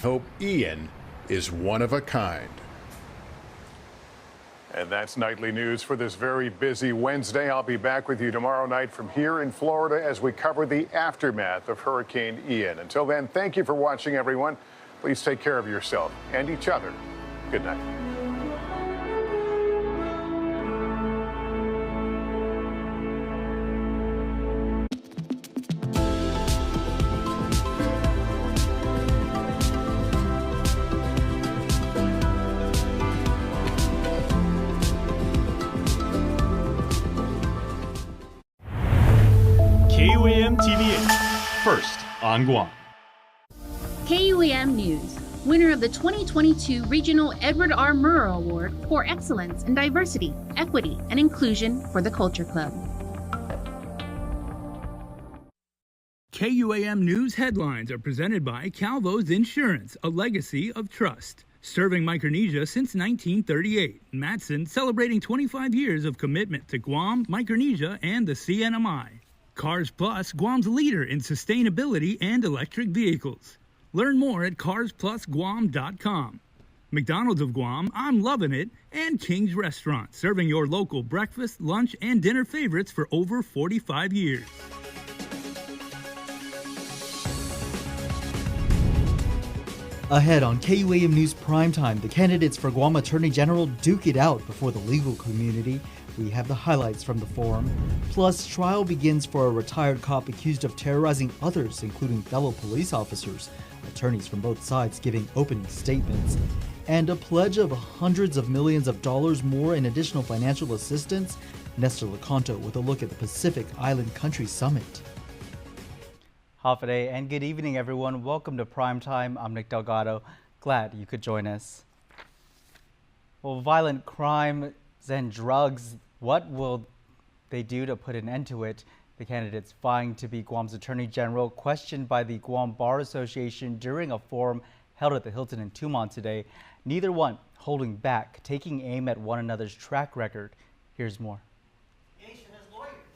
hope Ian is one of a kind. And that's nightly news for this very busy Wednesday. I'll be back with you tomorrow night from here in Florida as we cover the aftermath of Hurricane Ian. Until then, thank you for watching, everyone. Please take care of yourself and each other. Good night. KUAM TV8, first on Guam. KUAM News, winner of the 2022 Regional Edward R. Murrow Award for Excellence in Diversity, Equity, and Inclusion for the Culture Club. KUAM News headlines are presented by Calvo's Insurance, a legacy of trust. Serving Micronesia since 1938, Matson celebrating 25 years of commitment to Guam, Micronesia, and the CNMI. Cars Plus, Guam's leader in sustainability and electric vehicles. Learn more at carsplusguam.com. McDonald's of Guam, I'm loving it, and King's Restaurant, serving your local breakfast, lunch, and dinner favorites for over 45 years. Ahead on KUAM News Primetime, the candidates for Guam Attorney General duke it out before the legal community. We have the highlights from the forum. Plus, trial begins for a retired cop accused of terrorizing others, including fellow police officers. Attorneys from both sides giving opening statements. And a pledge of hundreds of millions of dollars more in additional financial assistance. Nestor Lecanto with a look at the Pacific Island Country Summit. Hafa and good evening, everyone. Welcome to Primetime. I'm Nick Delgado. Glad you could join us. Well, violent crime and drugs, what will they do to put an end to it? The candidates vying to be Guam's Attorney General questioned by the Guam Bar Association during a forum held at the Hilton in Tumon today. Neither one holding back, taking aim at one another's track record. Here's more.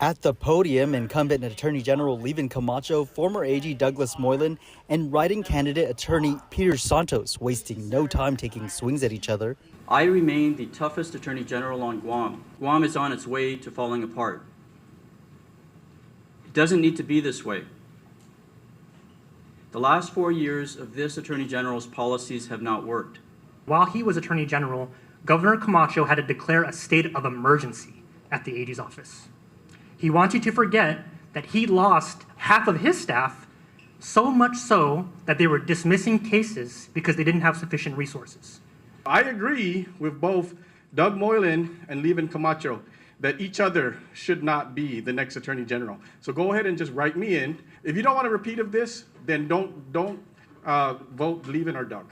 At the podium, incumbent Attorney General Levin Camacho, former AG Douglas Moylan, and writing candidate Attorney Peter Santos wasting no time taking swings at each other. I remain the toughest Attorney General on Guam. Guam is on its way to falling apart. It doesn't need to be this way. The last 4 years of this Attorney General's policies have not worked. While he was Attorney General, Governor Camacho had to declare a state of emergency at the AG's office. He wanted to forget that he lost half of his staff, so much so that they were dismissing cases because they didn't have sufficient resources. I agree with both Doug Moylan and Levin Camacho that each other should not be the next Attorney General. So go ahead and just write me in. If you don't want a repeat of this, then don't vote Levin or Doug.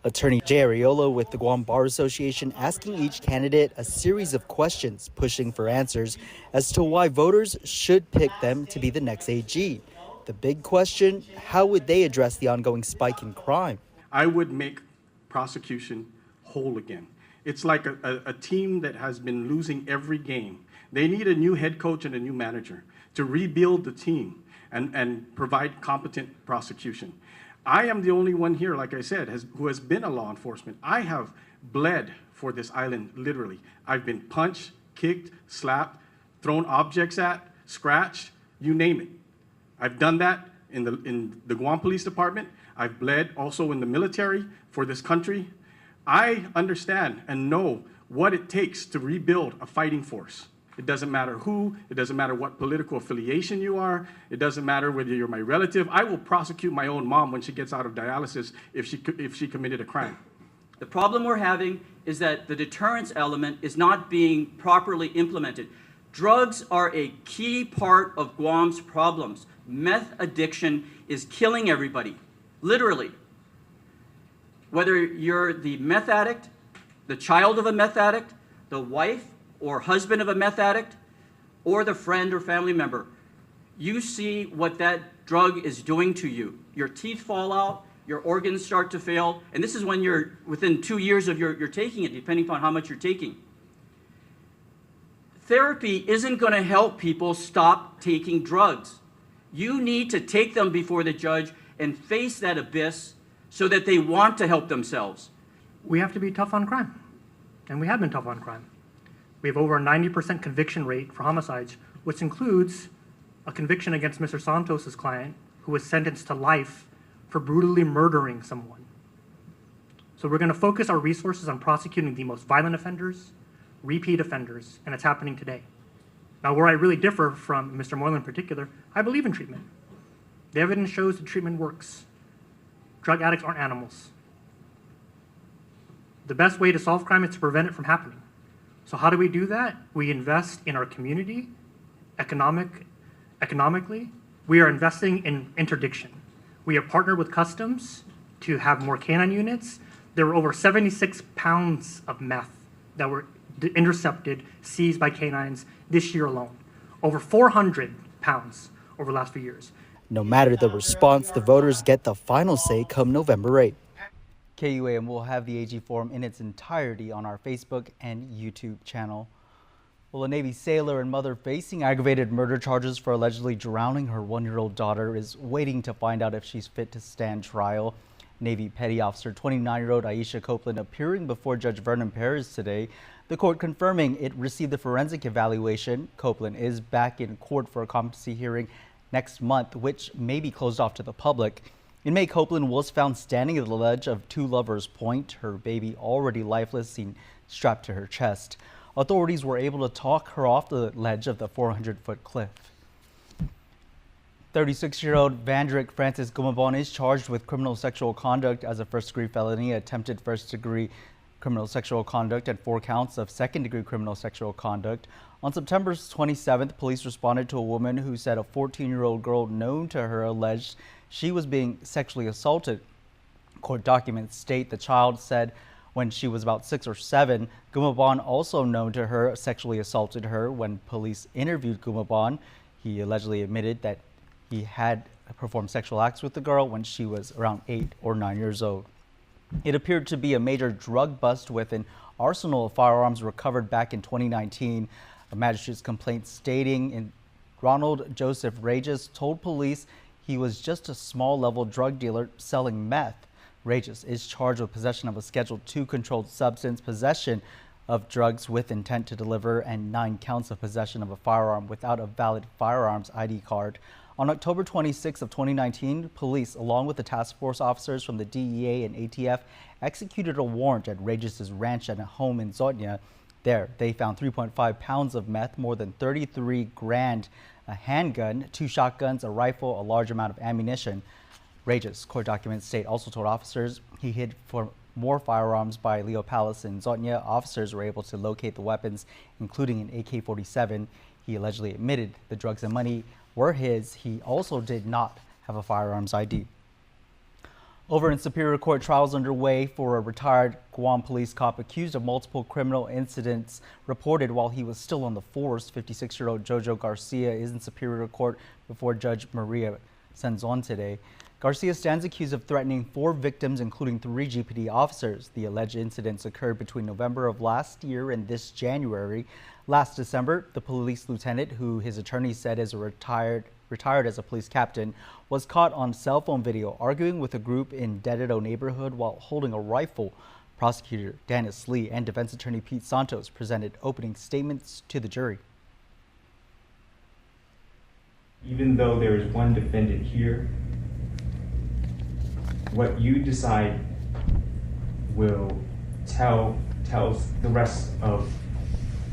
Attorney Jay Arreola with the Guam Bar Association asking each candidate a series of questions, pushing for answers as to why voters should pick them to be the next AG. The big question, how would they address the ongoing spike in crime? I would make prosecution whole again. It's like a team that has been losing every game. They need a new head coach and a new manager to rebuild the team and provide competent prosecution. I am the only one here, like I said, who has been a law enforcement. I have bled for this island, literally. I've been punched, kicked, slapped, thrown objects at, scratched, you name it. I've done that in the Guam Police Department. I've bled also in the military for this country. I understand and know what it takes to rebuild a fighting force. It doesn't matter who, it doesn't matter what political affiliation you are, it doesn't matter whether you're my relative. I will prosecute my own mom when she gets out of dialysis if she committed a crime. The problem we're having is that the deterrence element is not being properly implemented. Drugs are a key part of Guam's problems. Meth addiction is killing everybody, literally. Whether you're the meth addict, the child of a meth addict, the wife or husband of a meth addict, or the friend or family member, you see what that drug is doing to you. Your teeth fall out, your organs start to fail, and this is when you're within 2 years of your taking it, depending upon how much you're taking. Therapy isn't going to help people stop taking drugs. You need to take them before the judge and face that abyss so that they want to help themselves. We have to be tough on crime, and we have been tough on crime. We have over a 90% conviction rate for homicides, which includes a conviction against Mr. Santos' client, who was sentenced to life for brutally murdering someone. So we're going to focus our resources on prosecuting the most violent offenders, repeat offenders, and it's happening today. Now, where I really differ from Mr. Moylan in particular, I believe in treatment. The evidence shows that treatment works. Drug addicts aren't animals. The best way to solve crime is to prevent it from happening. So how do we do that? We invest in our community, economically. We are investing in interdiction. We have partnered with Customs to have more canine units. There were over 76 pounds of meth that were intercepted, seized by canines this year alone. Over 400 pounds over the last few years. No matter the response, the voters get the final say come November 8th. KUAM will have the AG Forum in its entirety on our Facebook and YouTube channel. Well, a Navy sailor and mother facing aggravated murder charges for allegedly drowning her 1-year-old daughter is waiting to find out if she's fit to stand trial. Navy Petty Officer 29-year-old Aisha Copeland appearing before Judge Vernon Perez today. The court confirming it received the forensic evaluation. Copeland is back in court for a competency hearing next month, which may be closed off to the public. In May, Copeland was found standing at the ledge of Two Lovers Point, her baby already lifeless, seen strapped to her chest. Authorities were able to talk her off the ledge of the 400-foot cliff. 36-year-old Vandrick Francis Gumabon is charged with criminal sexual conduct as a first-degree felony, attempted first-degree criminal sexual conduct, and 4 counts of second-degree criminal sexual conduct. On September 27th, police responded to a woman who said a 14-year-old girl known to her alleged she was being sexually assaulted. Court documents state the child said when she was about 6 or 7, Gumabon, also known to her, sexually assaulted her. When police interviewed Gumabon, he allegedly admitted that he had performed sexual acts with the girl when she was around 8 or 9 years old. It appeared to be a major drug bust with an arsenal of firearms recovered back in 2019. A magistrate's complaint stating Ronald Joseph Regis told police he was just a small-level drug dealer selling meth. Regis is charged with possession of a Schedule II controlled substance, possession of drugs with intent to deliver, and 9 counts of possession of a firearm without a valid firearms ID card. On October 26 of 2019, police, along with the task force officers from the DEA and ATF, executed a warrant at Regis's ranch and a home in Zotnya. There, they found 3.5 pounds of meth, more than 33 grand, a handgun, 2 shotguns, a rifle, a large amount of ammunition. Regis, court documents state, also told officers he hid for more firearms by Leo Palace in Zotnya. Officers were able to locate the weapons, including an AK-47. He allegedly admitted the drugs and money were his. He also did not have a firearms ID. Over in Superior Court, trials underway for a retired Guam police cop accused of multiple criminal incidents reported while he was still on the force. 56-year-old Jojo Garcia is in Superior Court before Judge Maria Senzon today. Garcia stands accused of threatening 4 victims, including 3 GPD officers. The alleged incidents occurred between November of last year and this January. Last December, the police lieutenant, who his attorney said is retired as a police captain, was caught on cell phone video arguing with a group in Dedito neighborhood while holding a rifle. Prosecutor Dennis Lee and defense attorney Pete Santos presented opening statements to the jury. Even though there is one defendant here, what you decide will tells the rest of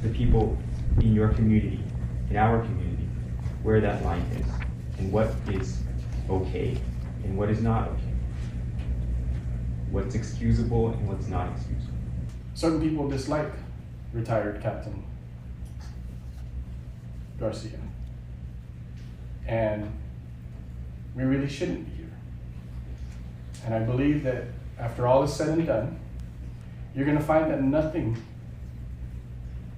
the people in your community, in our community, where that line is and what is okay and what is not okay. What's excusable and what's not excusable. Certain people dislike retired Captain Garcia. And we really shouldn't be here. And I believe that after all is said and done, you're going to find that nothing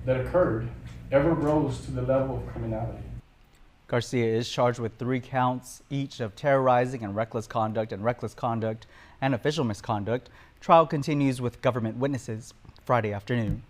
that occurred ever rose to the level of criminality. Garcia is charged with 3 counts each of terrorizing and reckless conduct and official misconduct. Trial continues with government witnesses Friday afternoon.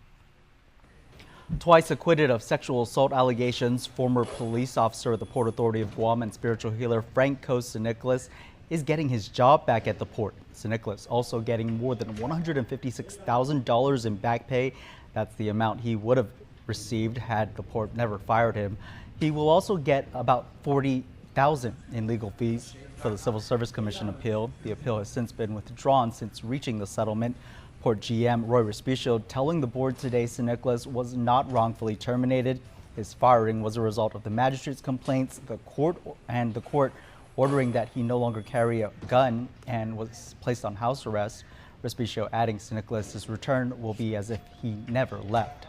Twice acquitted of sexual assault allegations, former police officer of the Port Authority of Guam and spiritual healer Frank Costa Nicholas is getting his job back at the port. St. Nicholas also getting more than $156,000 in back pay. That's the amount he would have received had the port never fired him. He will also get about $40,000 in legal fees for the Civil Service Commission appeal. The appeal has since been withdrawn since reaching the settlement. Port GM Roy Respicio telling the board today St. Nicholas was not wrongfully terminated. His firing was a result of the magistrate's complaints, the court ordering that he no longer carry a gun and was placed on house arrest. Respicio adding St. Nicholas's return will be as if he never left.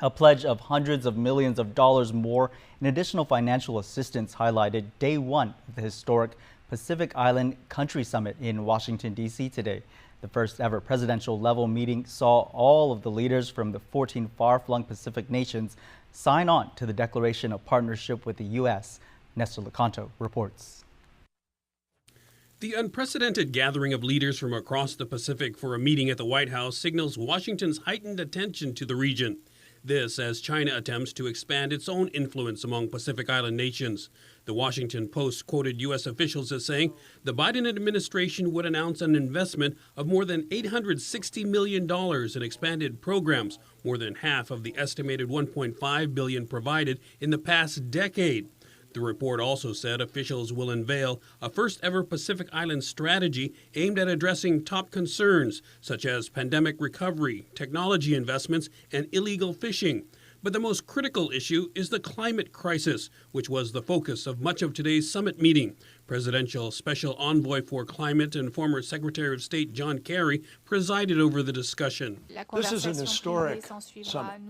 A pledge of hundreds of millions of dollars more in additional financial assistance highlighted day one of the historic Pacific Island Country Summit in Washington, D.C. today. The first ever presidential level meeting saw all of the leaders from the 14 far-flung Pacific nations sign on to the Declaration of Partnership with the U.S. Nestor Lecanto reports. The unprecedented gathering of leaders from across the Pacific for a meeting at the White House signals Washington's heightened attention to the region. This as China attempts to expand its own influence among Pacific Island nations. The Washington Post quoted U.S. officials as saying the Biden administration would announce an investment of more than $860 million in expanded programs, more than half of the estimated $1.5 billion provided in the past decade. The report also said officials will unveil a first-ever Pacific Island strategy aimed at addressing top concerns such as pandemic recovery, technology investments, and illegal fishing. But the most critical issue is the climate crisis, which was the focus of much of today's summit meeting. Presidential Special Envoy for Climate and former Secretary of State John Kerry presided over the discussion. This is an historic summit.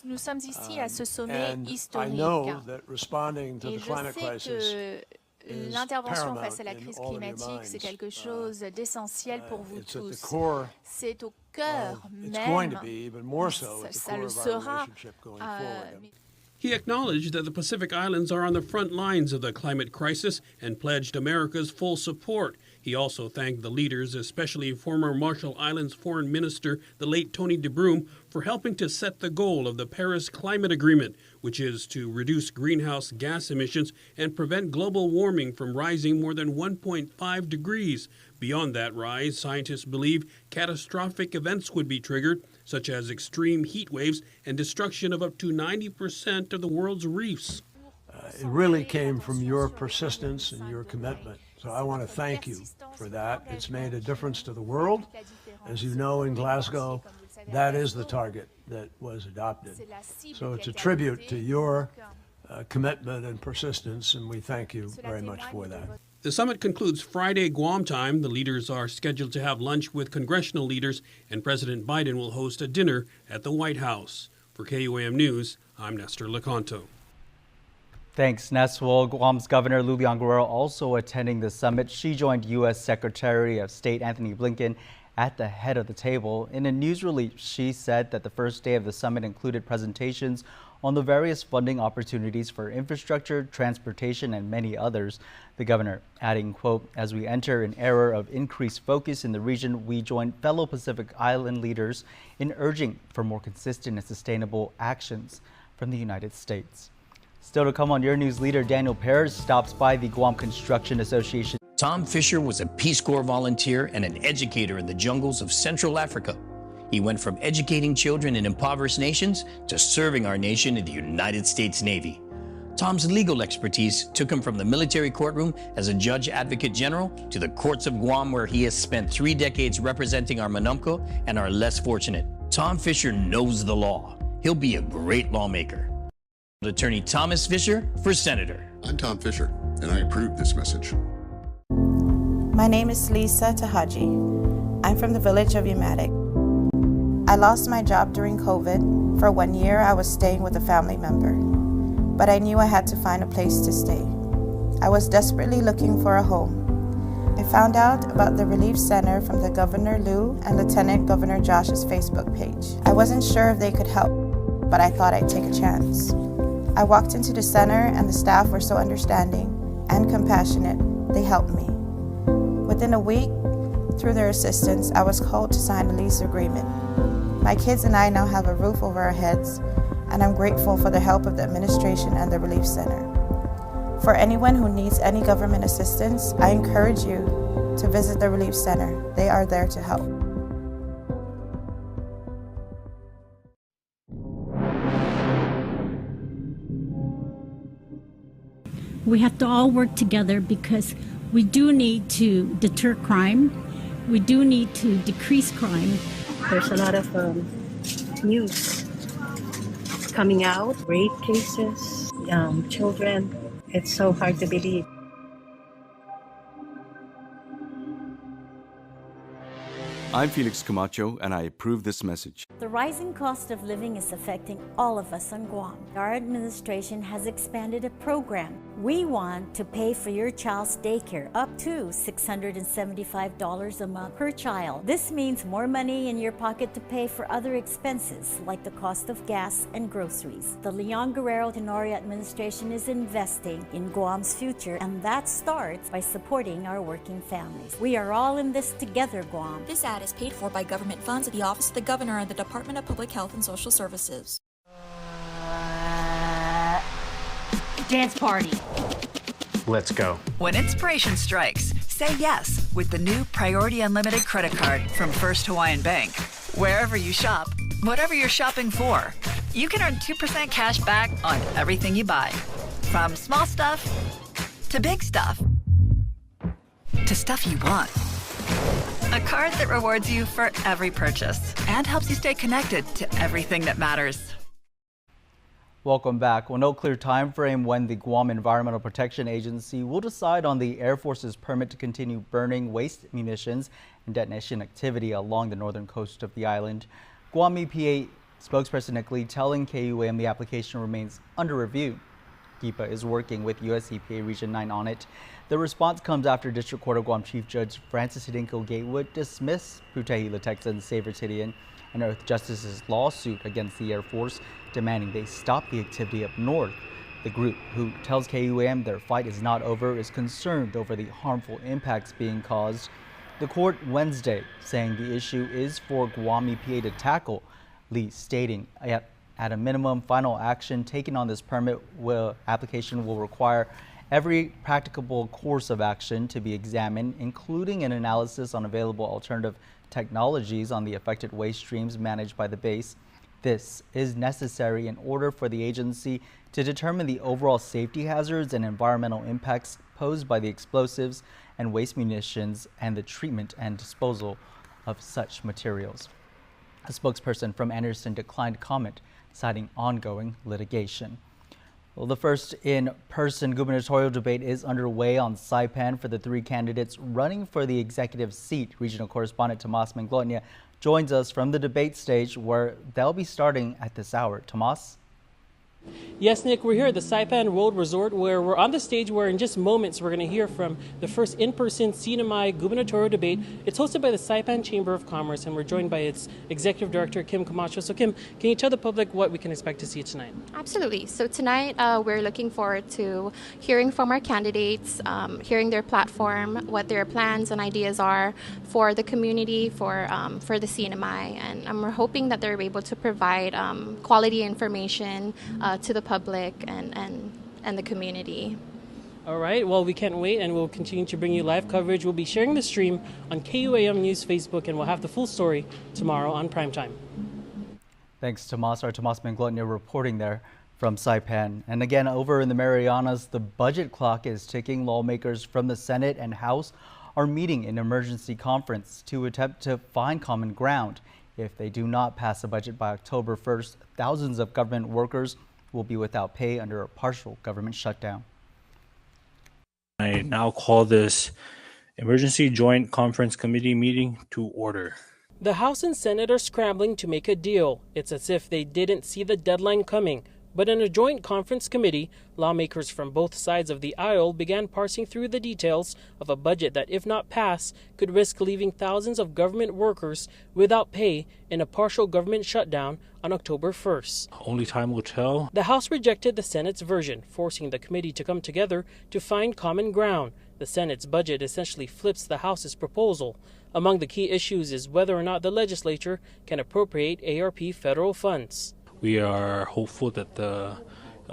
Nous sommes ici à ce sommet And historique. I know that responding to Et the je climate sais crisis que is l'intervention paramount face à la in crise all of your climatique, c'est minds. quelque chose d'essentiel pour vous It's at the tous. core C'est au cœur it's going même, to be even more so at the ça core le of our sera, relationship going forward. He acknowledged that the Pacific Islands are on the front lines of the climate crisis and pledged America's full support. He also thanked the leaders, especially former Marshall Islands Foreign Minister, the late Tony DeBruym, for helping to set the goal of the Paris Climate Agreement, which is to reduce greenhouse gas emissions and prevent global warming from rising more than 1.5 degrees. Beyond that rise, scientists believe catastrophic events would be triggered, such as extreme heat waves and destruction of up to 90% of the world's reefs. It really came from your persistence and your commitment. So I want to thank you for that. It's made a difference to the world. As you know, in Glasgow, that is the target that was adopted. So it's a tribute to your commitment and persistence, and we thank you very much for that. The summit concludes Friday Guam time. The leaders are scheduled to have lunch with congressional leaders, and President Biden will host a dinner at the White House. For KUAM News, I'm Nestor Lecanto. Thanks, Neswell. Guam's Governor Lulian Guerrero also attending the summit. She joined U.S. Secretary of State Anthony Blinken at the head of the table. In a news release, she said that the first day of the summit included presentations on the various funding opportunities for infrastructure, transportation, and many others. The governor adding, quote, as we enter an era of increased focus in the region, we join fellow Pacific Island leaders in urging for more consistent and sustainable actions from the United States. Still to come on your news, leader Daniel Perez stops by the Guam Construction Association. Tom Fisher was a Peace Corps volunteer and an educator in the jungles of Central Africa. He went from educating children in impoverished nations to serving our nation in the United States Navy. Tom's legal expertise took him from the military courtroom as a judge advocate general to the courts of Guam, where he has spent 3 decades representing our Manumco and our less fortunate. Tom Fisher knows the law. He'll be a great lawmaker. Attorney Thomas Fisher for Senator. I'm Tom Fisher, and I approve this message. My name is Lisa Tahaji. I'm from the village of Umatic. I lost my job during COVID. For 1 year, I was staying with a family member, but I knew I had to find a place to stay. I was desperately looking for a home. I found out about the Relief Center from the Governor Liu and Lieutenant Governor Josh's Facebook page. I wasn't sure if they could help, but I thought I'd take a chance. I walked into the center and the staff were so understanding and compassionate, they helped me. Within a week, through their assistance, I was called to sign a lease agreement. My kids and I now have a roof over our heads, and I'm grateful for the help of the administration and the Relief Center. For anyone who needs any government assistance, I encourage you to visit the Relief Center. They are there to help. We have to all work together because we do need to deter crime. We do need to decrease crime. There's a lot of news coming out, rape cases, children. It's so hard to believe. I'm Felix Camacho, and I approve this message. The rising cost of living is affecting all of us on Guam. Our administration has expanded a program. We want to pay for your child's daycare up to $675 a month per child. This means more money in your pocket to pay for other expenses like the cost of gas and groceries. The Leon Guerrero Tenorio administration is investing in Guam's future, and that starts by supporting our working families. We are all in this together, Guam. This ad is paid for by government funds at the Office of the Governor and the Department of Public Health and Social Services. Dance party. Let's go. When inspiration strikes, say yes with the new Priority Unlimited credit card from First Hawaiian Bank. Wherever you shop, whatever you're shopping for, you can earn 2% cash back on everything you buy. From small stuff to big stuff to stuff you want. A card that rewards you for every purchase and helps you stay connected to everything that matters. Welcome back. Well, no clear time frame when the Guam Environmental Protection Agency will decide on the Air Force's permit to continue burning waste munitions and detonation activity along the northern coast of the island. Guam EPA spokesperson Nick Lee telling KUAM the application remains under review. GEPA is working with U.S. EPA Region 9 on it. The response comes after District Court of Guam Chief Judge Francis Hidinko Gatewood dismissed Putehi Latexan Xavier Tidian and Earth Justice's lawsuit against the Air Force, demanding they stop the activity up north. The group, who tells KUAM their fight is not over, is concerned over the harmful impacts being caused. The court Wednesday saying the issue is for Guam EPA to tackle, Lee stating at a minimum final action taken on this permit application will require every practicable course of action to be examined, including an analysis on available alternative technologies on the affected waste streams managed by the base. This is necessary in order for the agency to determine the overall safety hazards and environmental impacts posed by the explosives and waste munitions and the treatment and disposal of such materials. A spokesperson from Anderson declined comment, citing ongoing litigation. Well, the first in-person gubernatorial debate is underway on Saipan for the three candidates running for the executive seat. Regional correspondent Tomas Manglotnia joins us from the debate stage where they'll be starting at this hour. Tomas? Yes, Nick, we're here at the Saipan World Resort where we're on the stage where in just moments we're going to hear from the first in-person CNMI gubernatorial debate. It's hosted by the Saipan Chamber of Commerce and we're joined by its executive director, Kim Camacho. So Kim, can you tell the public what we can expect to see tonight? Absolutely. So tonight we're looking forward to hearing from our candidates, hearing their platform, what their plans and ideas are for the community, for the CNMI. And we're hoping that they're able to provide quality information to the public and the community. All right, well, we can't wait and we'll continue to bring you live coverage. We'll be sharing the stream on KUAM News Facebook and we'll have the full story tomorrow on Primetime. Thanks, Tomas. Our Tomas Manglotnia reporting there from Saipan. And again, over in the Marianas, the budget clock is ticking. Lawmakers from the Senate and House are meeting in emergency conference to attempt to find common ground. If they do not pass a budget by October 1st, thousands of government workers will be without pay under a partial government shutdown. I now call this Emergency Joint Conference Committee meeting to order. The House and Senate are scrambling to make a deal. It's as if they didn't see the deadline coming. But in a joint conference committee, lawmakers from both sides of the aisle began parsing through the details of a budget that, if not passed, could risk leaving thousands of government workers without pay in a partial government shutdown on October 1st. Only time will tell. The House rejected the Senate's version, forcing the committee to come together to find common ground. The Senate's budget essentially flips the House's proposal. Among the key issues is whether or not the legislature can appropriate ARP federal funds. We are hopeful that the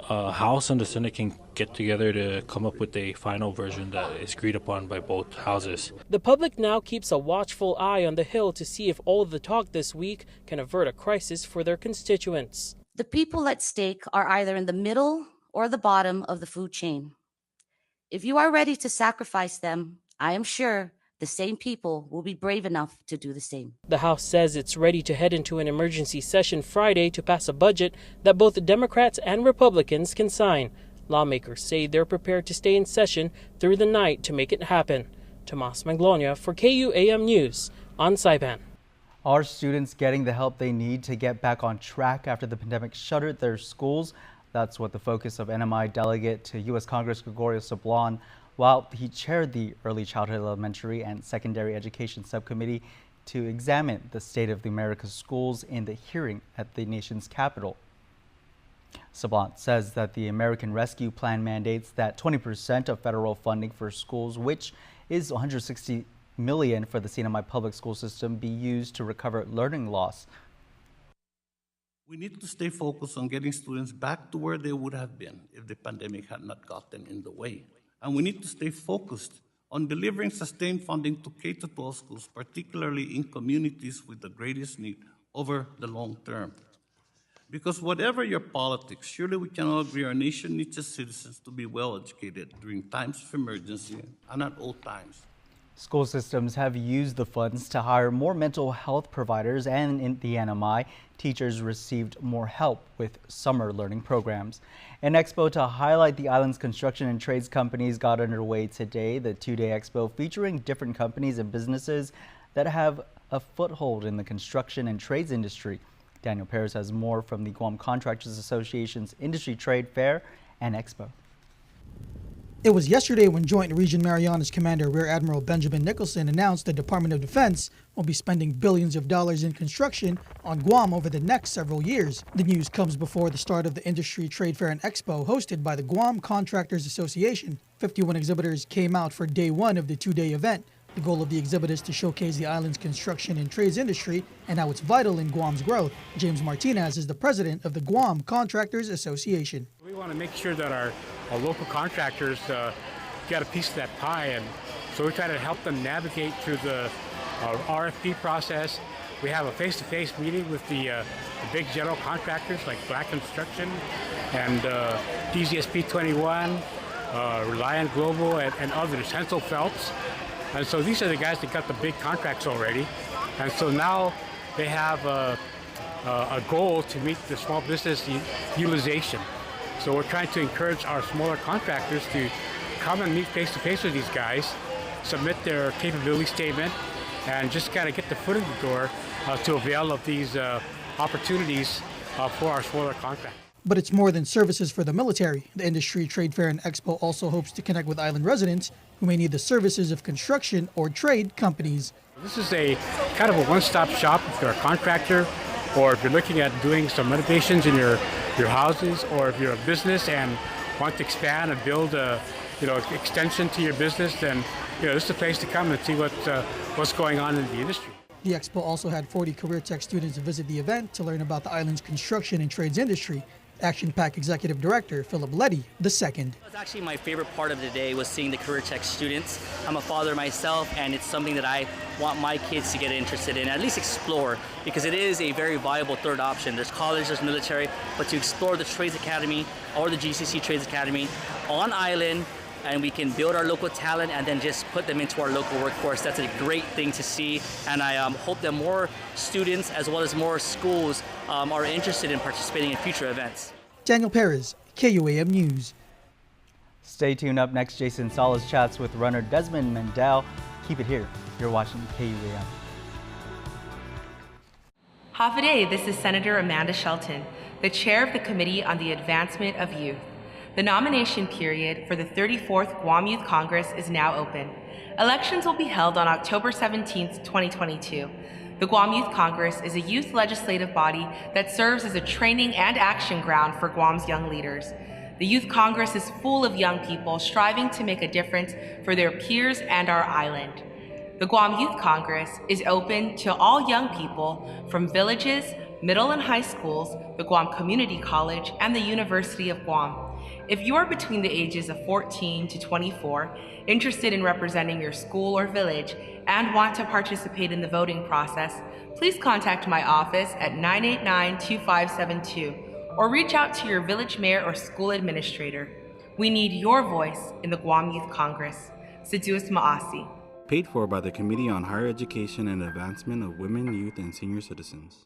House and the Senate can get together to come up with a final version that is agreed upon by both houses. The public now keeps a watchful eye on the Hill to see if all the talk this week can avert a crisis for their constituents. The people at stake are either in the middle or the bottom of the food chain. If you are ready to sacrifice them, I am sure the same people will be brave enough to do the same. The House says it's ready to head into an emergency session Friday to pass a budget that both Democrats and Republicans can sign. Lawmakers say they're prepared to stay in session through the night to make it happen. Tomas Maglonia for KUAM News on Saipan. Are students getting the help they need to get back on track after the pandemic shuttered their schools? That's what the focus of NMI delegate to U.S. Congress Gregorio Sablon, while he chaired the Early Childhood Elementary and Secondary Education Subcommittee to examine the state of the America's schools in the hearing at the nation's capital. Sablon says that the American Rescue Plan mandates that 20% of federal funding for schools, which is $160 million for the CNMI public school system, be used to recover learning loss. We need to stay focused on getting students back to where they would have been if the pandemic had not got them in the way. And we need to stay focused on delivering sustained funding to K-12 schools, particularly in communities with the greatest need over the long term. Because whatever your politics, surely we can all agree our nation needs its citizens to be well educated during times of emergency and at all times. School systems have used the funds to hire more mental health providers, and in the NMI, teachers received more help with summer learning programs. An expo to highlight the island's construction and trades companies got underway today. The two-day expo featuring different companies and businesses that have a foothold in the construction and trades industry. Daniel Perez has more from the Guam Contractors Association's Industry Trade Fair and Expo. It was yesterday when Joint Region Marianas Commander Rear Admiral Benjamin Nicholson announced the Department of Defense will be spending billions of dollars in construction on Guam over the next several years. The news comes before the start of the Industry Trade Fair and Expo hosted by the Guam Contractors Association. 51 exhibitors came out for day one of the two-day event. The goal of the exhibit is to showcase the island's construction and trades industry and how it's vital in Guam's growth. James Martinez is the president of the Guam Contractors Association. We want to make sure that our local contractors get a piece of that pie, and so we try to help them navigate through the RFP process. We have a face-to-face meeting with the big general contractors like Black Construction and DZSP 21, Reliant Global, and others, Hensel Phelps. And so these are the guys that got the big contracts already. And so now they have a goal to meet the small business utilization. So we're trying to encourage our smaller contractors to come and meet face-to-face with these guys, submit their capability statement, and just kind of get the foot in the door to avail of these opportunities for our smaller contractors. But it's more than services for the military. The Industry Trade Fair and Expo also hopes to connect with island residents who may need the services of construction or trade companies. This is a kind of a one-stop shop if you're a contractor, or if you're looking at doing some renovations in your houses, or if you're a business and want to expand and build a extension to your business, then this is the place to come and see what's going on in the industry. The expo also had 40 career tech students visit the event to learn about the island's construction and trades industry. Action Pack Executive Director Philip Letty II. It's actually my favorite part of the day was seeing the career tech students. I'm a father myself, and it's something that I want my kids to get interested in, at least explore, because it is a very viable third option. There's college, there's military, but to explore the Trades Academy or the GCC Trades Academy on island, and we can build our local talent and then just put them into our local workforce. That's a great thing to see, and I hope that more students as well as more schools are interested in participating in future events. Daniel Perez, KUAM News. Stay tuned. Up next, Jason Salas chats with runner Desmond Mendel. Keep it here. You're watching KUAM. Hafa-day, this is Senator Amanda Shelton, the chair of the Committee on the Advancement of Youth. The nomination period for the 34th Guam Youth Congress is now open. Elections will be held on October 17, 2022. The Guam Youth Congress is a youth legislative body that serves as a training and action ground for Guam's young leaders. The Youth Congress is full of young people striving to make a difference for their peers and our island. The Guam Youth Congress is open to all young people from villages, middle and high schools, the Guam Community College, and the University of Guam. If you are between the ages of 14 to 24, interested in representing your school or village, and want to participate in the voting process, please contact my office at 989-2572 or reach out to your village mayor or school administrator. We need your voice in the Guam Youth Congress. Siduus Ma'asi. Paid for by the Committee on Higher Education and Advancement of Women, Youth, and Senior Citizens.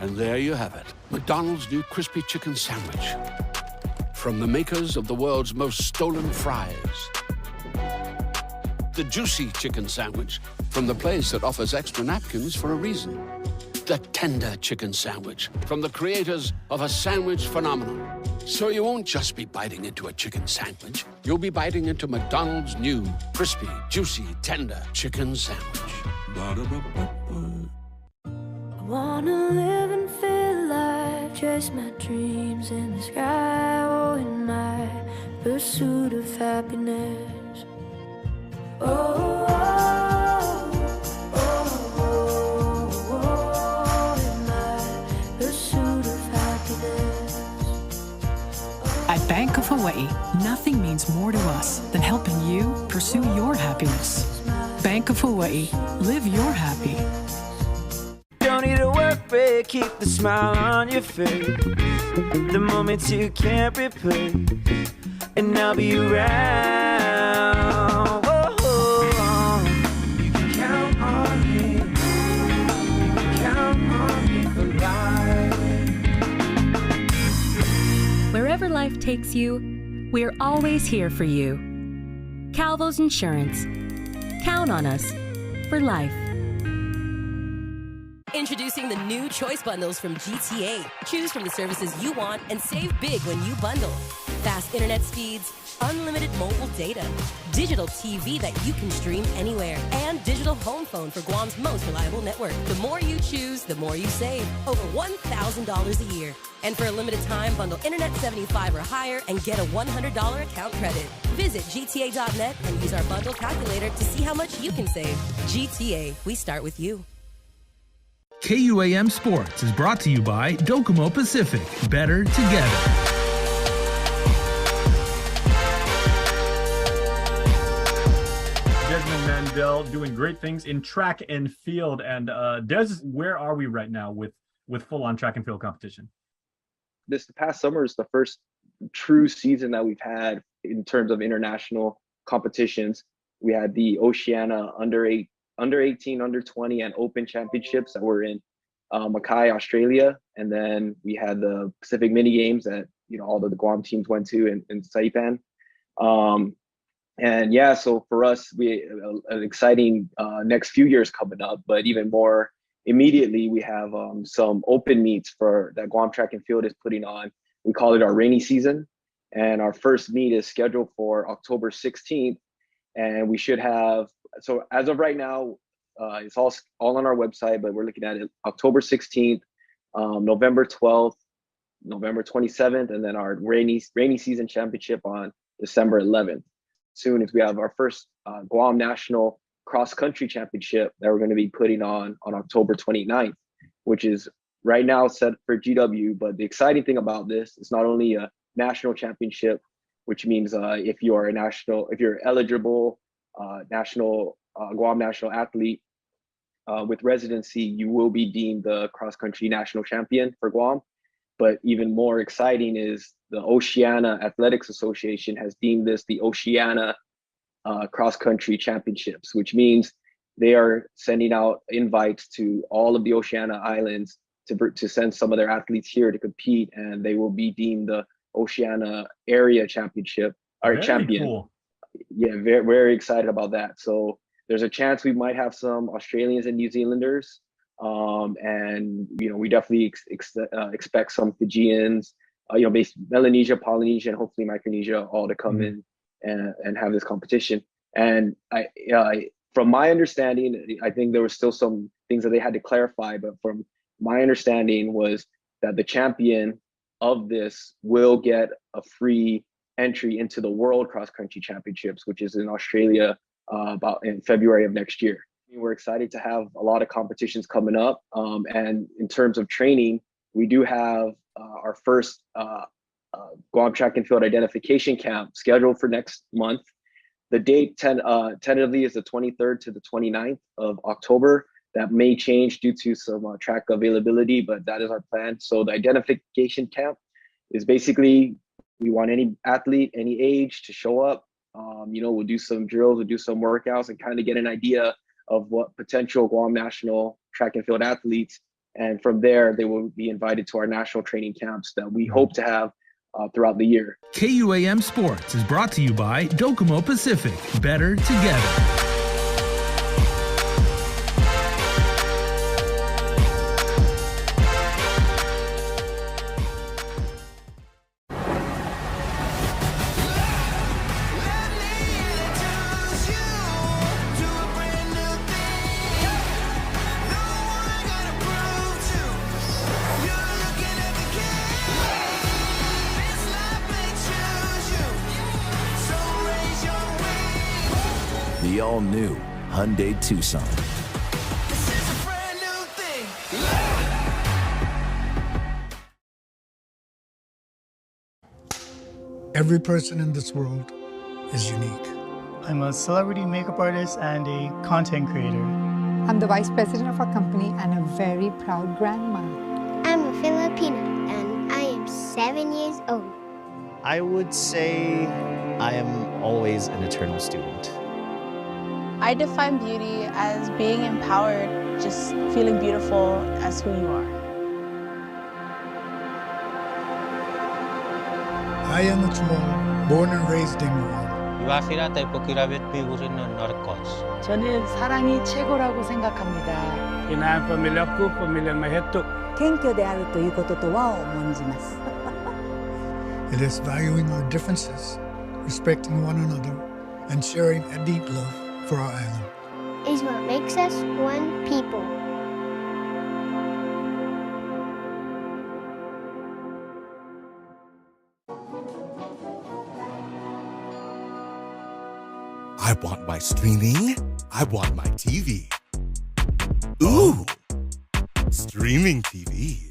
And there you have it, McDonald's new crispy chicken sandwich. From the makers of the world's most stolen fries. The juicy chicken sandwich from the place that offers extra napkins for a reason. The tender chicken sandwich from the creators of a sandwich phenomenon. So you won't just be biting into a chicken sandwich, you'll be biting into McDonald's new crispy, juicy, tender chicken sandwich. Ba-da-ba-ba-ba. I wanna live and feel like chase my dreams in the sky, oh, in my pursuit of happiness. Oh, oh, oh, oh, oh, in my pursuit of happiness. At Bank of Hawaii, nothing means more to us than helping you pursue your happiness. Bank of Hawaii, live your happy. Don't need a work break, keep the smile on your face. The moments you can't replace, and I'll be around. Whoa, you can count on me. You can count on me for life. Wherever life takes you, we're always here for you. Calvo's Insurance. Count on us for life. Introducing the new Choice Bundles from GTA. Choose from the services you want and save big when you bundle. Fast internet speeds, unlimited mobile data, digital TV that you can stream anywhere, and digital home phone for Guam's most reliable network. The more you choose, the more you save. Over $1,000 a year. And for a limited time, bundle Internet 75 or higher and get a $100 account credit. Visit gta.net and use our bundle calculator to see how much you can save. GTA, we start with you. KUAM Sports is brought to you by Docomo Pacific. Better together. Desmond Mandel doing great things in track and field. And Des, where are we right now with full-on track and field competition? This past summer is the first true season that we've had in terms of international competitions. We had the Oceania under 18, under 20, and Open Championships that were in Mackay, Australia, and then we had the Pacific Mini Games that all the Guam teams went to in Saipan. And yeah, so for us, we an exciting next few years coming up, but even more immediately, we have some open meets that Guam Track and Field is putting on. We call it our rainy season, and our first meet is scheduled for October 16th, and we should have. So as of right now, it's all on our website, but we're looking at it October 16th, November 12th, November 27th, and then our rainy season championship on December 11th. Soon as we have our first Guam National Cross Country Championship that we're going to be putting on October 29th, which is right now set for GW. But the exciting thing about this is not only a national championship, which means if you're eligible Guam national athlete with residency, you will be deemed the cross country national champion for Guam. But even more exciting is the Oceania Athletics Association has deemed this the Oceania Cross Country Championships, which means they are sending out invites to all of the Oceania Islands to send some of their athletes here to compete, and they will be deemed the Oceania Area Championship or champion. Cool. Yeah, very, very excited about that. So there's a chance we might have some Australians and New Zealanders. And we definitely expect some Fijians, Melanesia, Polynesia, and hopefully Micronesia all to come in and have this competition. And from my understanding, I think there were still some things that they had to clarify, but from my understanding was that the champion of this will get a free entry into the World Cross Country Championships, which is in Australia about in February of next year. We're excited to have a lot of competitions coming up. And in terms of training, we do have our first Guam Track and Field Identification Camp scheduled for next month. The date tentatively is the 23rd to the 29th of October. That may change due to some track availability, but that is our plan. So the identification camp is basically, we want any athlete, any age to show up. We'll do some drills, we'll do some workouts and kind of get an idea of what potential Guam national track and field athletes. And from there, they will be invited to our national training camps that we hope to have throughout the year. KUAM Sports is brought to you by Docomo Pacific. Better together. The all-new Hyundai Tucson. Every person in this world is unique. I'm a celebrity makeup artist and a content creator. I'm the vice president of our company and a very proud grandma. I'm a Filipino and I am 7 years old. I would say I am always an eternal student. I define beauty as being empowered, just feeling beautiful as who you are. I am a Chamorro, born and raised in Guam. 저는 사랑이 최고라고 생각합니다. いないファミリアクファミリアマヘッド。謙虚であるということとは重んじます。It is valuing our differences, respecting one another, and sharing a deep love for our island. Is what makes us one people. I want my streaming. I want my TV. Ooh, streaming TV.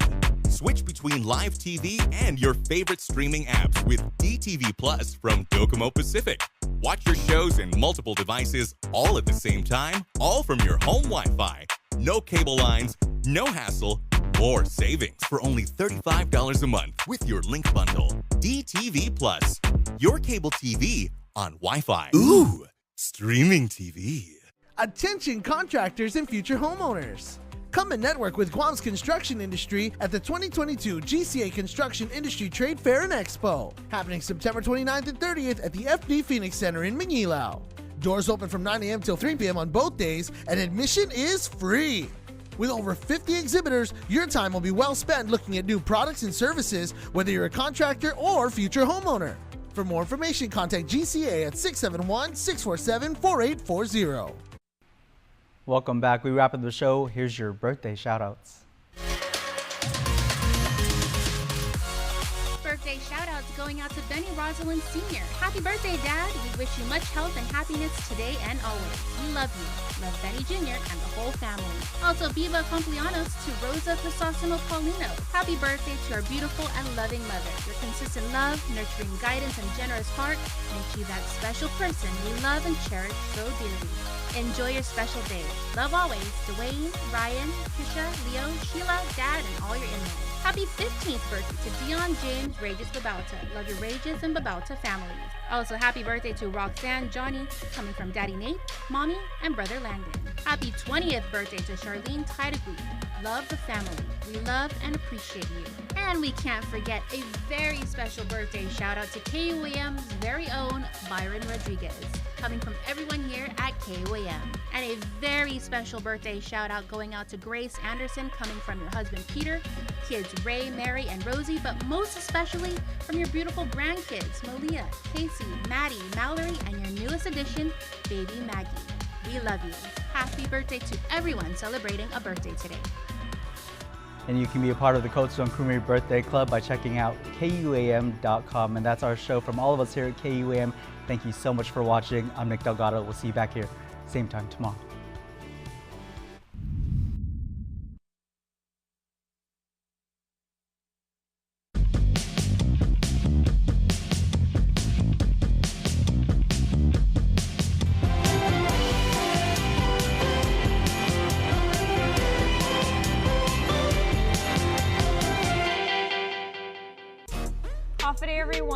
Switch between live TV and your favorite streaming apps with DTV Plus from Docomo Pacific. Watch your shows and multiple devices all at the same time, all from your home Wi-Fi. No cable lines, no hassle, more savings for only $35 a month with your link bundle. DTV Plus, your cable TV on Wi-Fi. Ooh, streaming TV. Attention contractors and future homeowners. Come and network with Guam's construction industry at the 2022 GCA Construction Industry Trade Fair and Expo, happening September 29th and 30th at the FD Phoenix Center in Manilao. Doors open from 9 a.m. till 3 p.m. on both days, and admission is free. With over 50 exhibitors, your time will be well spent looking at new products and services, whether you're a contractor or future homeowner. For more information, contact GCA at 671-647-4840. Welcome back. We wrap up the show. Here's your birthday shout-outs. Birthday shout-outs going out to Benny Rosalind Sr. Happy birthday, Dad. We wish you much health and happiness today and always. We love you. Love Benny Jr. and the whole family. Also, Viva Cumpleaños to Rosa Crisosimo Paulino. Happy birthday to our beautiful and loving mother. Your consistent love, nurturing guidance, and generous heart make you that special person we love and cherish so dearly. Enjoy your special day. Love always, Dwayne, Ryan, Trisha, Leo, Sheila, Dad, and all your in-laws. Happy 15th birthday to Dion James Regis Babauta. Love your Regis and Babauta families. Also, happy birthday to Roxanne Johnny, coming from Daddy Nate, Mommy, and Brother Landon. Happy 20th birthday to Charlene Tidegui. Love the family. We love and appreciate you. And we can't forget a very special birthday shout out to KUAM's very own Byron Rodriguez, coming from everyone here at KUAM. And a very special birthday shout out going out to Grace Anderson, coming from your husband Peter, kids Ray, Mary, and Rosie, but most especially from your beautiful grandkids, Malia, Casey, Maddie, Mallory, and your newest addition, baby Maggie. We love you. Happy birthday to everyone celebrating a birthday today. And you can be a part of the Coach Stone Creamery Birthday Club by checking out KUAM.com. And that's our show from all of us here at KUAM. Thank you so much for watching. I'm Nick Delgado. We'll see you back here same time tomorrow.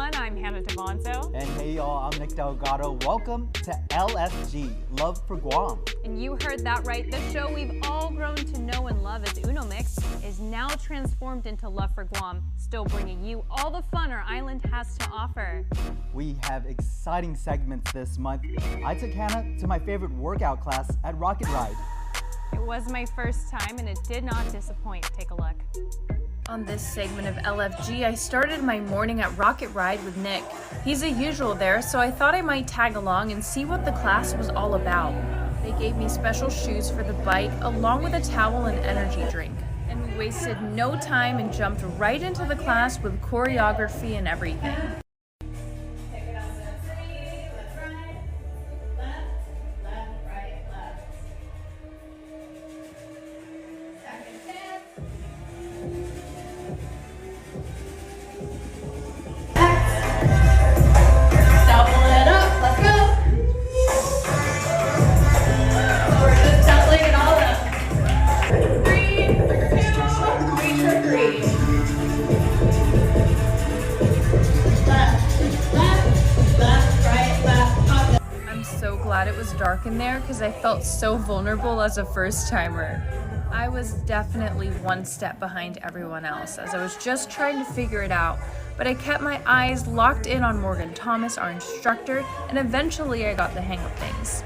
everyone, I'm Hannah Tavanzo. And hey y'all, I'm Nick Delgado. Welcome to LFG, Love for Guam. And you heard that right. The show we've all grown to know and love as Uno Mix is now transformed into Love for Guam, still bringing you all the fun our island has to offer. We have exciting segments this month. I took Hannah to my favorite workout class at Rocket Ride. It was my first time and it did not disappoint. Take a look. On this segment of LFG, I started my morning at Rocket Ride with Nick. He's a usual there, so I thought I might tag along and see what the class was all about. They gave me special shoes for the bike, along with a towel and energy drink. And we wasted no time and jumped right into the class with choreography and everything. It was dark in there because I felt so vulnerable as a first-timer. I was definitely one step behind everyone else as I was just trying to figure it out, but I kept my eyes locked in on Morgan Thomas, our instructor, and eventually I got the hang of things.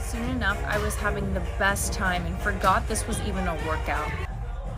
Soon enough, I was having the best time and forgot this was even a workout.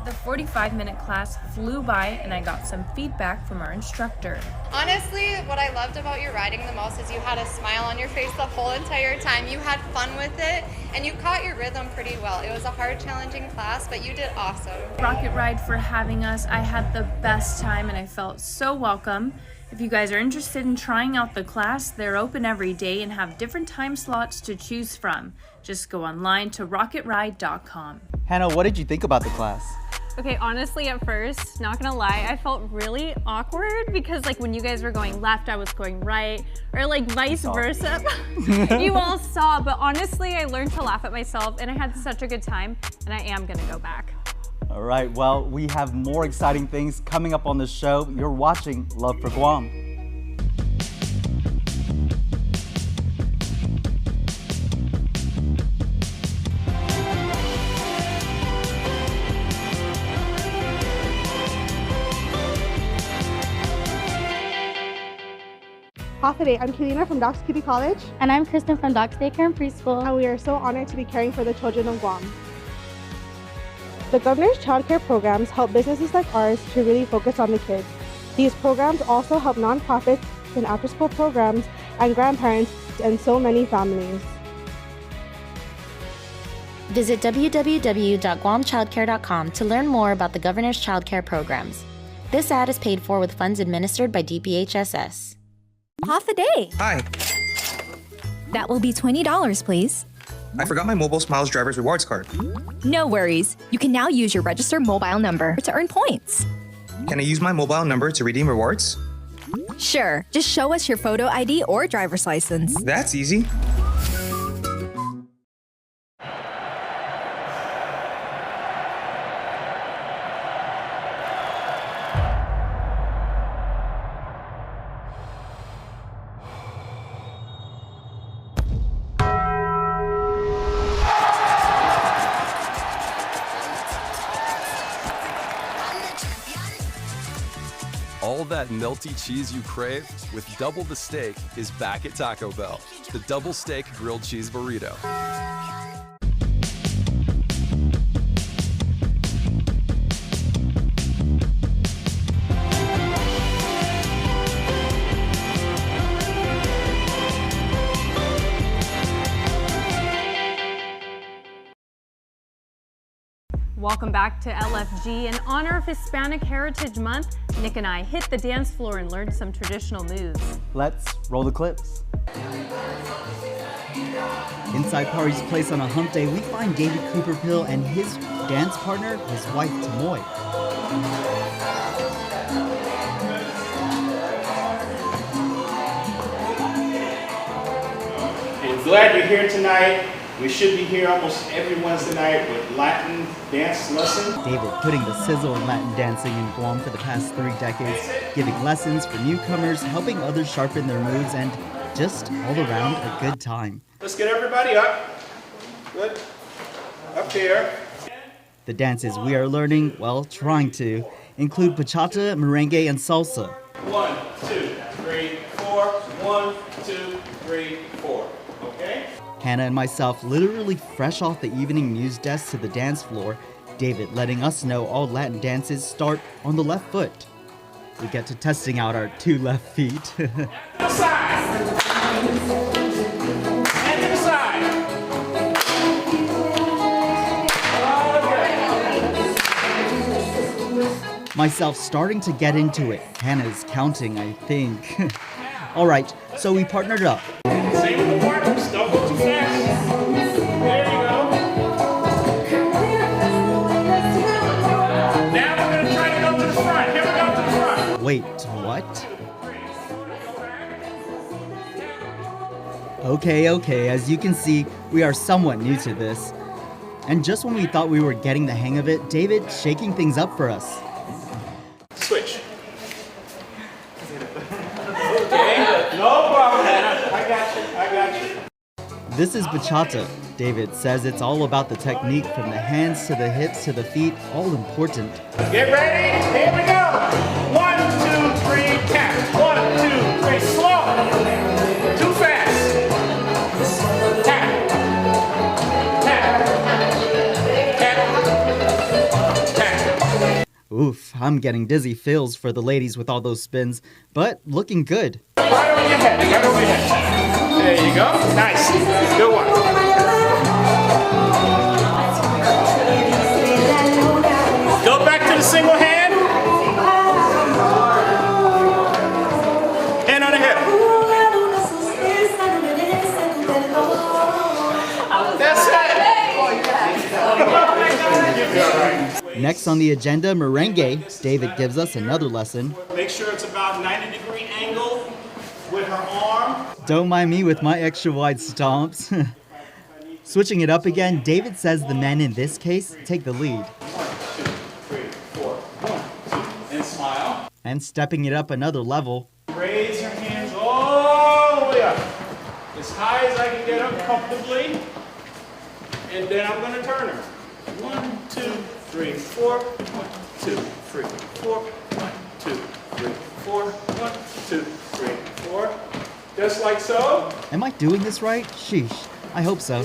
The 45-minute class flew by and I got some feedback from our instructor. Honestly, what I loved about your riding the most is you had a smile on your face the whole entire time. You had fun with it and you caught your rhythm pretty well. It was a hard, challenging class, but you did awesome. Rocket Ride for having us. I had the best time and I felt so welcome. If you guys are interested in trying out the class, they're open every day and have different time slots to choose from. Just go online to rocketride.com. Hannah, what did you think about the class? Okay, honestly, at first, not gonna lie, I felt really awkward because like when you guys were going left, I was going right, or like vice versa. You all saw, but honestly, I learned to laugh at myself and I had such a good time and I am gonna go back. All right, well, we have more exciting things coming up on the show. You're watching Love for Guam. Half a day. I'm Kelina from Doc's Kitty College. And I'm Kristen from Doc's Daycare and Preschool. And we are so honored to be caring for the children of Guam. The Governor's Child Care programs help businesses like ours to really focus on the kids. These programs also help nonprofits and after-school programs and grandparents and so many families. Visit www.guamchildcare.com to learn more about the Governor's Child Care programs. This ad is paid for with funds administered by DPHSS. Half a day. Hi. That will be $20, please. I forgot my Mobile Smiles Driver's Rewards card. No worries. You can now use your registered mobile number to earn points. Can I use my mobile number to redeem rewards? Sure. Just show us your photo ID or driver's license. That's easy. All that melty cheese you crave with double the steak is back at Taco Bell. The double steak grilled cheese burrito. Welcome back to LFG. In honor of Hispanic Heritage Month, Nick and I hit the dance floor and learned some traditional moves. Let's roll the clips. Inside Party's place on a hump day, we find David Cooperpill and his dance partner, his wife, Tamoy. I'm glad you're here tonight. We should be here almost every Wednesday night with Latin dance lesson. David putting the sizzle in Latin dancing in Guam for the past 3 decades, giving lessons for newcomers, helping others sharpen their moves, and just all around a good time. Let's get everybody up. Good. Up here. The dances we are learning, well, trying to, include bachata, merengue, and salsa. 1, 2, 3, 4. 1, 2, 3, 4. Okay? Hannah and myself literally fresh off the evening news desk to the dance floor, David letting us know all Latin dances start on the left foot. We get to testing out our 2 left feet. Myself starting to get into it. Hannah's counting, I think. All right, so we partnered up. Same with the partners. Don't go too fast. There you go. Now we're going to try to go to the front. Here we go to the front. Wait, what? Okay, as you can see, we are somewhat new to this. And just when we thought we were getting the hang of it, David shaking things up for us. Switch. Okay, no problem, Hannah. I got you. This is bachata. David says it's all about the technique from the hands to the hips to the feet, all important. Get ready, here we go. 1, 2, 3, tap. 1, 2, 3, slow. Too fast. Tap. Tap. Tap. Tap. Oof, I'm getting dizzy feels for the ladies with all those spins, but looking good. Right over your head, right over your head. There you go. Nice. Good one. Go back to the single hand. Hand on the hip. That's it. Next on the agenda, merengue. David gives us another lesson. Make sure it's about 90-degree angle with her arm. Don't mind me with my extra wide stomps. Switching it up again, David says the men in this case take the lead. 1, 2, 3, 4. 1, 2, and smile. And stepping it up another level. Raise your hands all the way up. As high as I can get up comfortably. And then I'm going to turn her. 1, 2, 3, 4. 1, 2, 3, 4. 1, 2, 3, 4. 1, 2, 3, 4. Just like so. Am I doing this right? Sheesh, I hope so.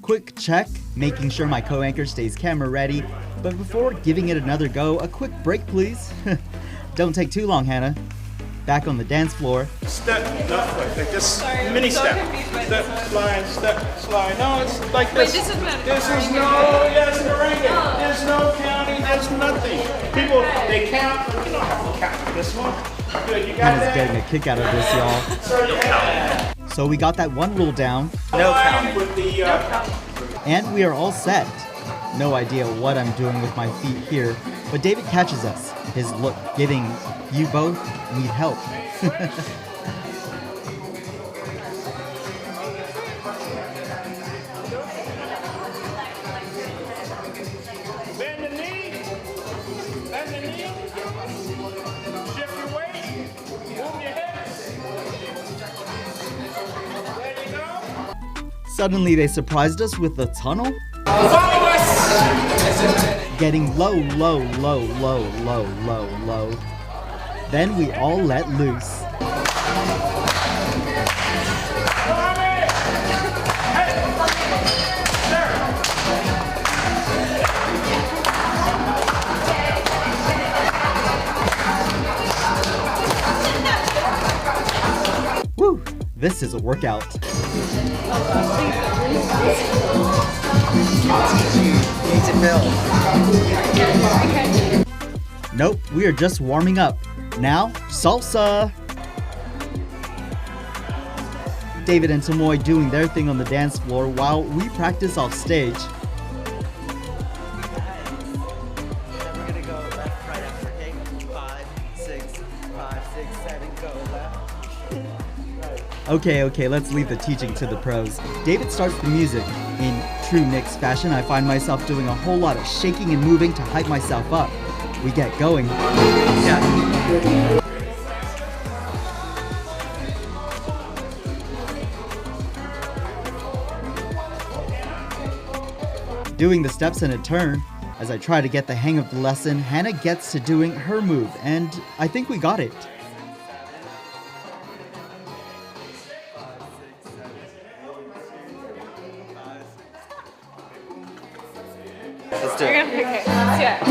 Quick check, making sure my co-anchor stays camera ready. But before giving it another go, a quick break please. Don't take too long, Hannah. Back on the dance floor. Step, like this mini step. Step, slide. No, it's like this. Wait, this is not This is no, yes, merengue. There's no counting, there's nothing. People, they count, but you don't have to count for this one. Good, you got Hannah's that? getting a kick out of this, y'all. So we got that one rule down. No counting. With the, And we are all set. No idea what I'm doing with my feet here, but David catches us. His look giving, you both need help. Bend the knee. Bend the knee. Shift your weight. Move your hips. There you go. Suddenly they surprised us with a tunnel? Follow us. Getting low. Then we all let loose. Woo! This is a workout. Nope, we are just warming up. Now, salsa! David and Tamoy doing their thing on the dance floor while we practice off stage. We're gonna go left, right after, okay? 5, 6, 5, 6, 7, go left. Okay, let's leave the teaching to the pros. David starts the music. In true Nick's fashion, I find myself doing a whole lot of shaking and moving to hype myself up. We get going. Yeah. Doing the steps in a turn. As I try to get the hang of the lesson, Hannah gets to doing her move, and I think we got it. Let's do it. You're gonna pick it. Let's do it.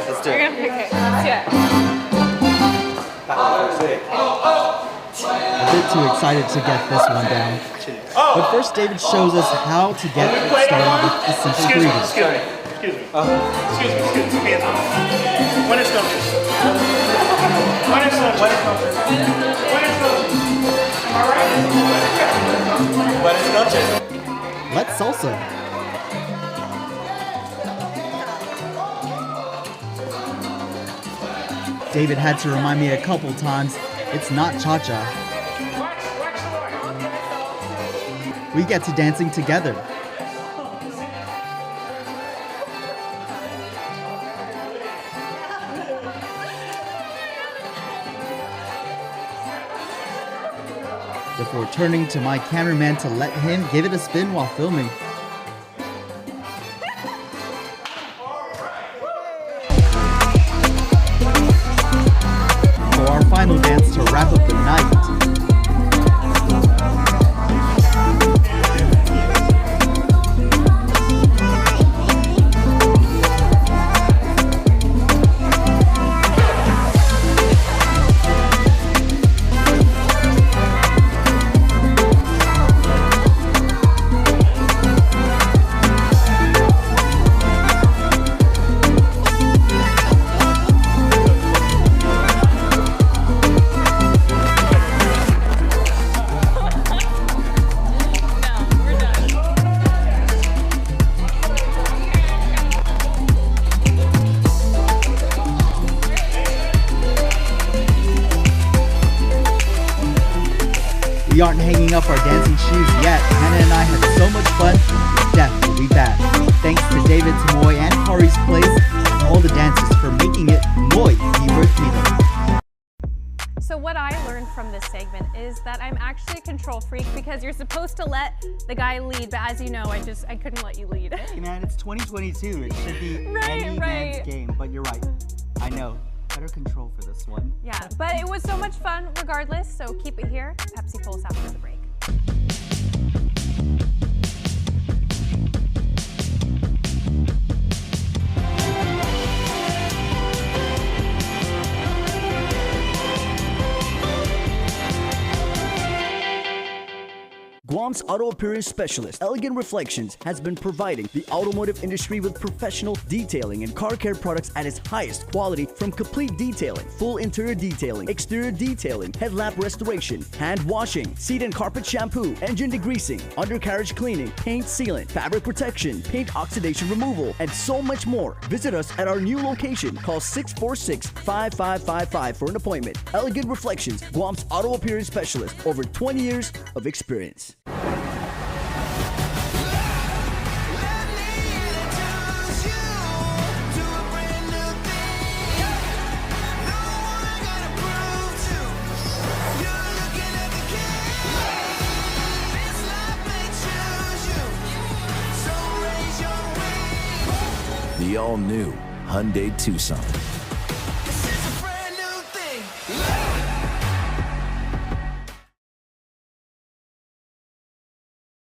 Let's do it. You're gonna pick it. Let's do it. A bit too excited to get this one down. But first, David shows us how to get started with a simple greeting. Excuse me. When it's noches. Buenas noches. Buenas noches. Am I right? Buenas noches. Let's salsa. David had to remind me a couple times, it's not cha-cha. We get to dancing together. Before turning to my cameraman to let him give it a spin while filming. For our final dance to wrap up the night. We aren't hanging up our dancing shoes yet. Hannah and I had so much fun. Steph will be back. Thanks to David Tamoy and Kari's Place and all the dancers for making it muy divertido. So what I learned from this segment is that I'm actually a control freak because you're supposed to let the guy lead, but as you know, I couldn't let you lead. Hey man, it's 2022. It should be any man's game, but you're right. I know. Better control for this one. Yeah, but it was so much fun regardless, so keep it here. Pepsi Pulse after the break. Guam's auto appearance specialist, Elegant Reflections, has been providing the automotive industry with professional detailing and car care products at its highest quality, from complete detailing, full interior detailing, exterior detailing, headlamp restoration, hand washing, seat and carpet shampoo, engine degreasing, undercarriage cleaning, paint sealant, fabric protection, paint oxidation removal, and so much more. Visit us at our new location. Call 646-5555 for an appointment. Elegant Reflections, Guam's auto appearance specialist, over 20 years of experience. The all-new Hyundai Tucson.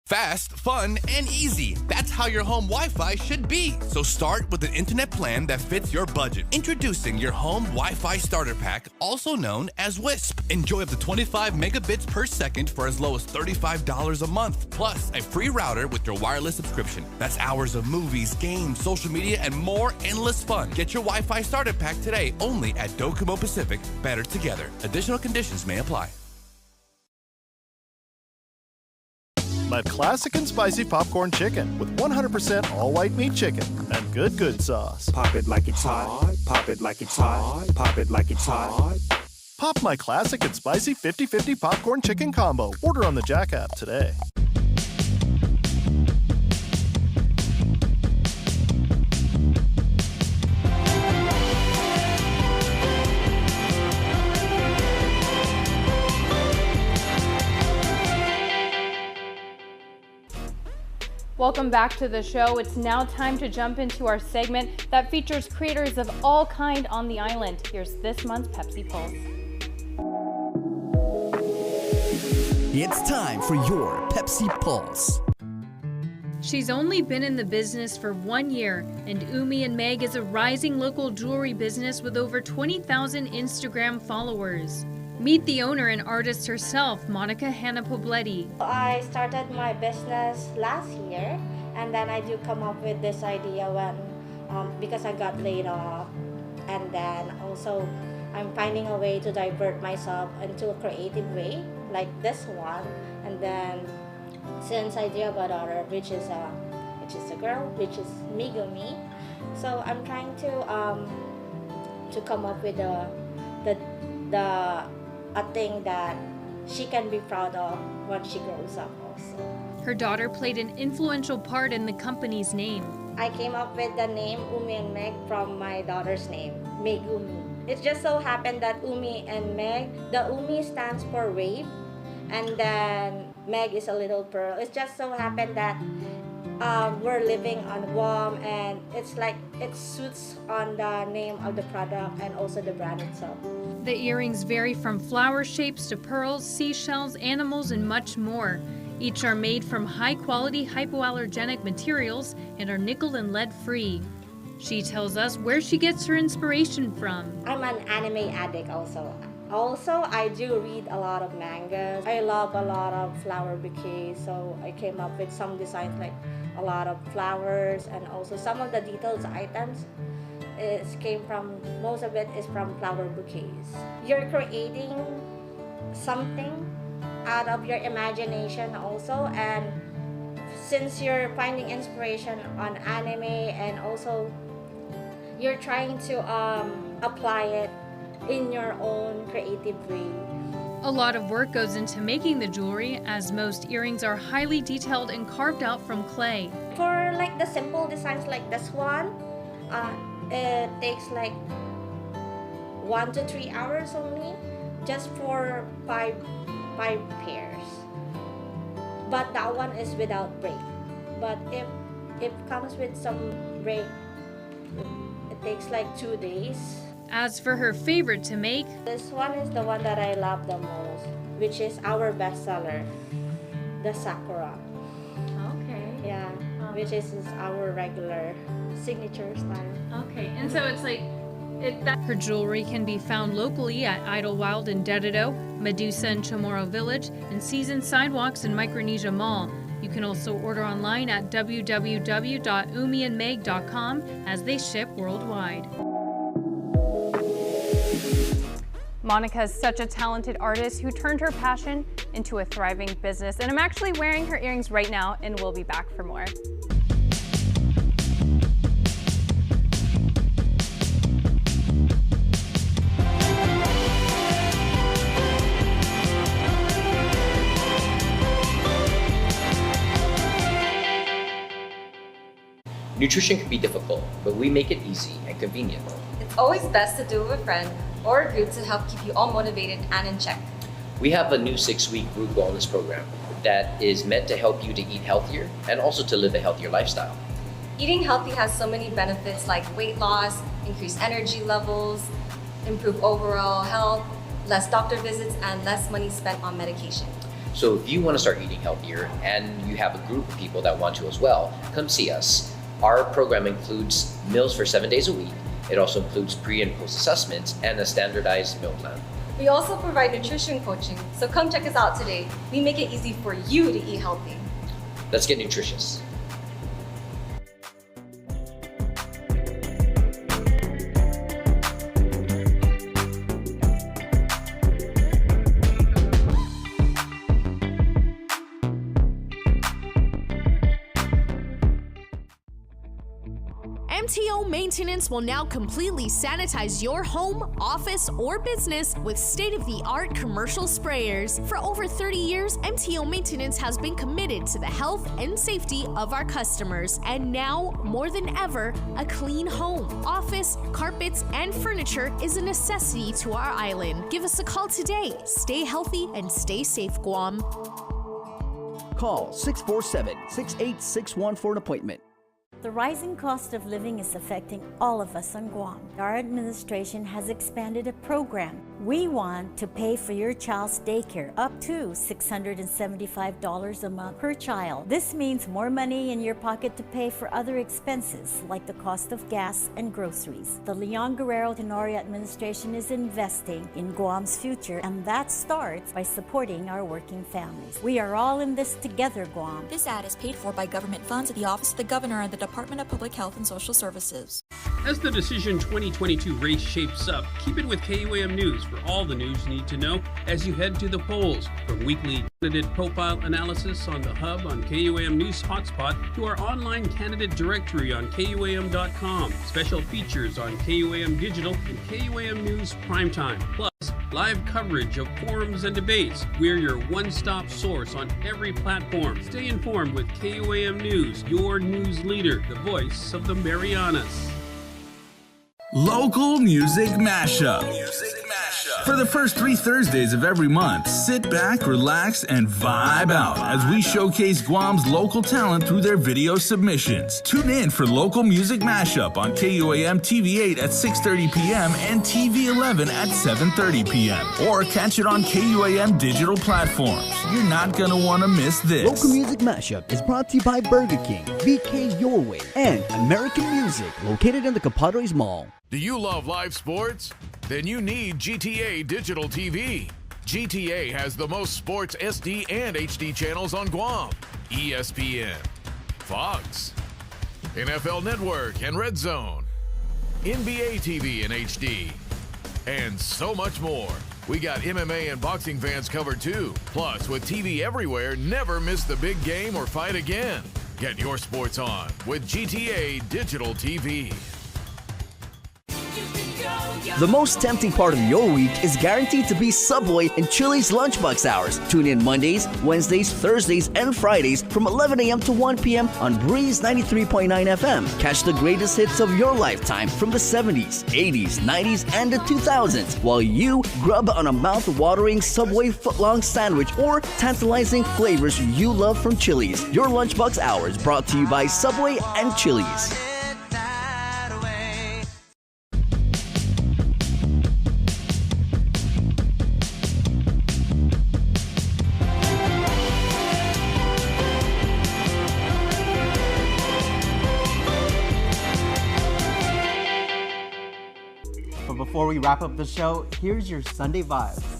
Fast, fun, and easy. That's how your home Wi-Fi should be. So start with an internet plan that fits your budget. Introducing your home Wi-Fi starter pack, also known as WISP. Enjoy up to 25 megabits per second for as low as $35 a month. Plus, a free router with your wireless subscription. That's hours of movies, games, social media, and more endless fun. Get your Wi-Fi starter pack today only at Docomo Pacific. Better together. Additional conditions may apply. my classic and spicy popcorn chicken with 100% all-white meat chicken and good sauce. Pop it like it's hot, pop it like it's hot, pop it like it's hot. Pop my classic and spicy 50-50 popcorn chicken combo. Order on the Jack app today. Welcome back to the show. It's now time to jump into our segment that features creators of all kind on the island. Here's this month's Pepsi Pulse. It's time for your Pepsi Pulse. She's only been in the business for 1 year, and Umi and Meg is a rising local jewelry business with over 20,000 Instagram followers. Meet the owner and artist herself, Monica Hanna Pobletti. I started my business last year, and then I do come up with this idea when because I got laid off, and then also I'm finding a way to divert myself into a creative way, like this one. And then since I do have a daughter, which is a girl, which is Megumi, so I'm trying to come up with a thing that she can be proud of when she grows up also. Her daughter played an influential part in the company's name. I came up with the name Umi and Meg from my daughter's name, Megumi. It just so happened that Umi and Meg, the Umi stands for wave, and then Meg is a little pearl. It just so happened that we're living on Guam, and it's like it suits on the name of the product and also the brand itself. The earrings vary from flower shapes to pearls, seashells, animals, and much more. Each are made from high-quality hypoallergenic materials and are nickel and lead-free. She tells us where she gets her inspiration from. I'm an anime addict also. Also, I do read a lot of mangas. I love a lot of flower bouquets, so I came up with some designs like a lot of flowers, and also some of the details items most of it is from flower bouquets. You're creating something out of your imagination also, and since you're finding inspiration on anime, and also you're trying to apply it in your own creative way. A lot of work goes into making the jewelry, as most earrings are highly detailed and carved out from clay. For like the simple designs like this one, it takes like 1 to 3 hours only, just for five pairs. But that one is without break. But if it comes with some break, it takes like 2 days. As for her favorite to make, this one is the one that I love the most, which is our bestseller, the Sakura. Okay. Yeah, which is our regular signature style. Okay, and so it's like her jewelry can be found locally at Idlewild in Dededo, Medusa in Chamorro Village, and Seasons Sidewalks in Micronesia Mall. You can also order online at www.umiandmeg.com as they ship worldwide. Monica is such a talented artist who turned her passion into a thriving business. And I'm actually wearing her earrings right now, and we'll be back for more. Nutrition can be difficult, but we make it easy and convenient. It's always best to do it with a friend or a group to help keep you all motivated and in check. We have a new 6-week group wellness program that is meant to help you to eat healthier and also to live a healthier lifestyle. Eating healthy has so many benefits like weight loss, increased energy levels, improved overall health, less doctor visits, and less money spent on medication. So if you want to start eating healthier and you have a group of people that want to as well, come see us. Our program includes meals for 7 days a week. It also includes pre and post assessments and a standardized meal plan. We also provide nutrition coaching, so come check us out today. We make it easy for you to eat healthy. Let's get nutritious. MTO Maintenance will now completely sanitize your home, office, or business with state-of-the-art commercial sprayers. For over 30 years, MTO Maintenance has been committed to the health and safety of our customers. And now, more than ever, a clean home, office, carpets, and furniture is a necessity to our island. Give us a call today. Stay healthy and stay safe, Guam. Call 647-6861 for an appointment. The rising cost of living is affecting all of us on Guam. Our administration has expanded a program. We want to pay for your child's daycare up to $675 a month per child. This means more money in your pocket to pay for other expenses like the cost of gas and groceries. The Leon Guerrero Tenorio administration is investing in Guam's future, and that starts by supporting our working families. We are all in this together, Guam. This ad is paid for by government funds of the Office of the Governor and the Department of Public Health and Social Services. As the Decision 2022 race shapes up, keep it with KUAM News for all the news you need to know as you head to the polls. From weekly candidate profile analysis on the Hub on KUAM News Hotspot to our online candidate directory on KUAM.com, special features on KUAM Digital and KUAM News Primetime, plus live coverage of forums and debates. We're your one-stop source on every platform. Stay informed with KUAM News, your news leader, the voice of the Marianas. Local Music Mashup. For the first 3 Thursdays of every month, sit back, relax, and vibe out as we showcase Guam's local talent through their video submissions. Tune in for Local Music Mashup on KUAM TV8 at 6:30 p.m. and TV11 at 7:30 p.m. Or catch it on KUAM digital platforms. You're not going to want to miss this. Local Music Mashup is brought to you by Burger King, BK Your Way, and American Music, located in the Compadres Mall. Do you love live sports? Then you need GTA Digital TV. GTA has the most sports SD and HD channels on Guam. ESPN, Fox, NFL Network and Red Zone, NBA TV in HD, and so much more. We got MMA and boxing fans covered too. Plus, with TV everywhere, never miss the big game or fight again. Get your sports on with GTA Digital TV. The most tempting part of your week is guaranteed to be Subway and Chili's Lunchbox Hours. Tune in Mondays, Wednesdays, Thursdays, and Fridays from 11 a.m. to 1 p.m. on Breeze 93.9 FM. Catch the greatest hits of your lifetime from the 70s, 80s, 90s, and the 2000s while you grub on a mouth-watering Subway footlong sandwich or tantalizing flavors you love from Chili's. Your Lunchbox Hours brought to you by Subway and Chili's. But before we wrap up the show, here's your Sunday vibes.